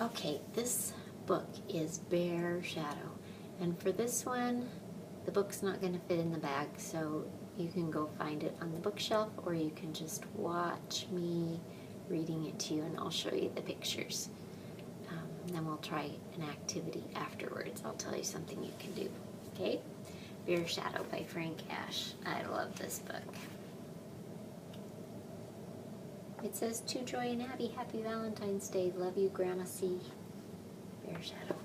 Okay, this book is Bear Shadow, and for this one, the book's not going to fit in the bag, so you can go find it on the bookshelf, or you can just watch me reading it to you, and I'll show you the pictures. Then we'll try an activity afterwards. I'll tell you something you can do, okay? Bear Shadow by Frank Ash. I love this book. It says, "To Joy and Abby, Happy Valentine's Day. Love you, Grandma C." Bear Shadow.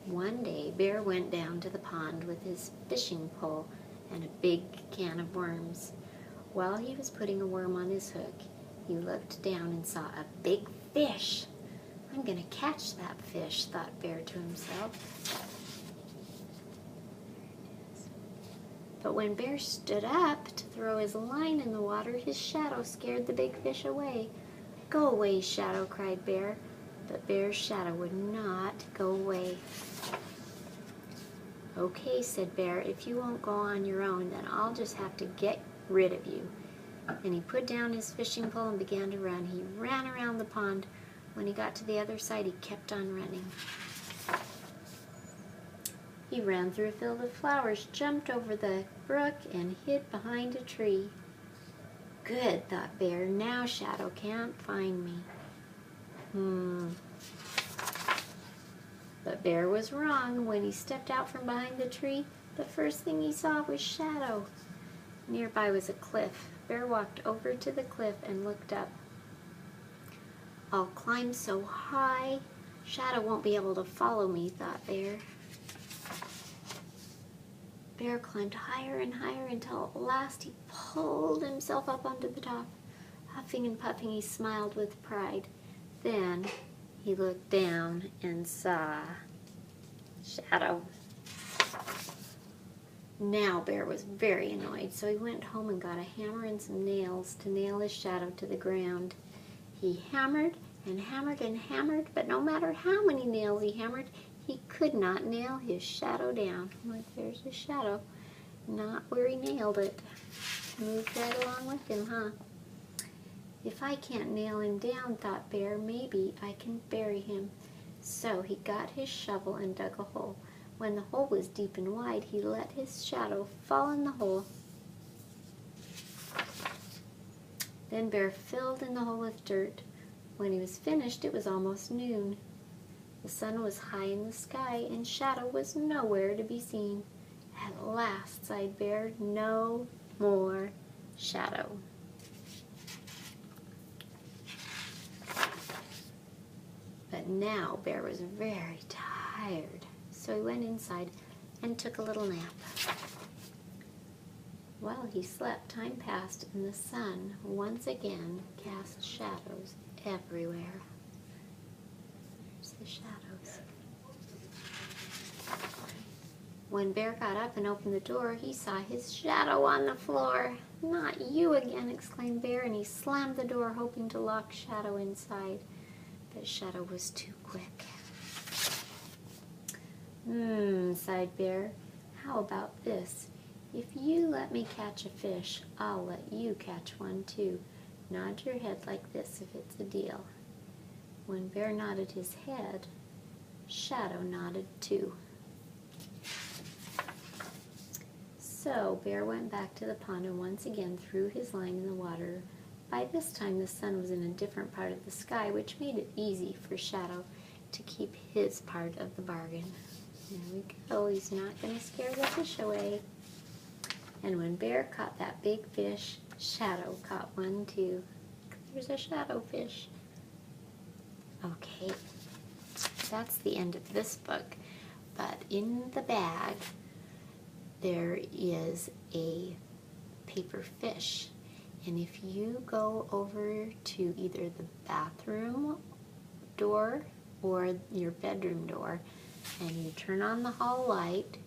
One day, Bear went down to the pond with his fishing pole and a big can of worms. While he was putting a worm on his hook, he looked down and saw a big fish. "I'm going to catch that fish," thought Bear to himself. But when Bear stood up to throw his line in the water, his shadow scared the big fish away. "Go away, Shadow," cried Bear. But Bear's shadow would not go away. "Okay," said Bear, "if you won't go on your own, then I'll just have to get rid of you." And he put down his fishing pole and began to run. He ran around the pond. When he got to the other side, he kept on running. He ran through a field of flowers, jumped over the brook, and hid behind a tree. "Good," thought Bear, "now Shadow can't find me." But Bear was wrong. When he stepped out from behind the tree, the first thing he saw was Shadow. Nearby was a cliff. Bear walked over to the cliff and looked up. "I'll climb so high, Shadow won't be able to follow me," thought Bear. Bear climbed higher and higher until at last he pulled himself up onto the top. Huffing and puffing, he smiled with pride. Then he looked down and saw Shadow. Now Bear was very annoyed, so he went home and got a hammer and some nails to nail his shadow to the ground. He hammered and hammered and hammered, but no matter how many nails he hammered, he could not nail his shadow down. Like, there's his shadow, not where he nailed it. Moved right along with him, huh? "If I can't nail him down," thought Bear, "maybe I can bury him." So he got his shovel and dug a hole. When the hole was deep and wide, he let his shadow fall in the hole. Then Bear filled in the hole with dirt. When he was finished, it was almost noon. The sun was high in the sky, and Shadow was nowhere to be seen. "At last," sighed Bear, "no more Shadow." But now Bear was very tired, so he went inside and took a little nap. While he slept, time passed, and the sun once again cast shadows everywhere. There's the shadows. When Bear got up and opened the door, he saw his shadow on the floor. "Not you again," exclaimed Bear, and he slammed the door, hoping to lock Shadow inside. But Shadow was too quick. Sighed Bear. "How about this? If you let me catch a fish, I'll let you catch one too. Nod your head like this if it's a deal." When Bear nodded his head, Shadow nodded too. So Bear went back to the pond and once again threw his line in the water. By this time the sun was in a different part of the sky, which made it easy for Shadow to keep his part of the bargain. There we go, he's not going to scare the fish away. And when Bear caught that big fish, Shadow caught one too. There's a shadow fish. Okay, that's the end of this book. But in the bag, there is a paper fish. And if you go over to either the bathroom door or your bedroom door and you turn on the hall light,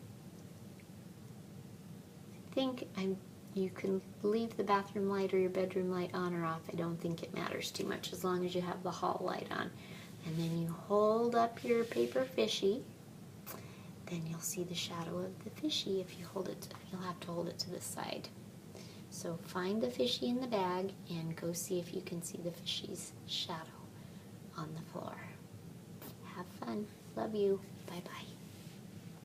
you can leave the bathroom light or your bedroom light on or off. I don't think it matters too much as long as you have the hall light on. And then you hold up your paper fishy, then you'll see the shadow of the fishy. If you hold it, you'll have to hold it to the side. So find the fishy in the bag and go see if you can see the fishy's shadow on the floor. Have fun. Love you. Bye-bye.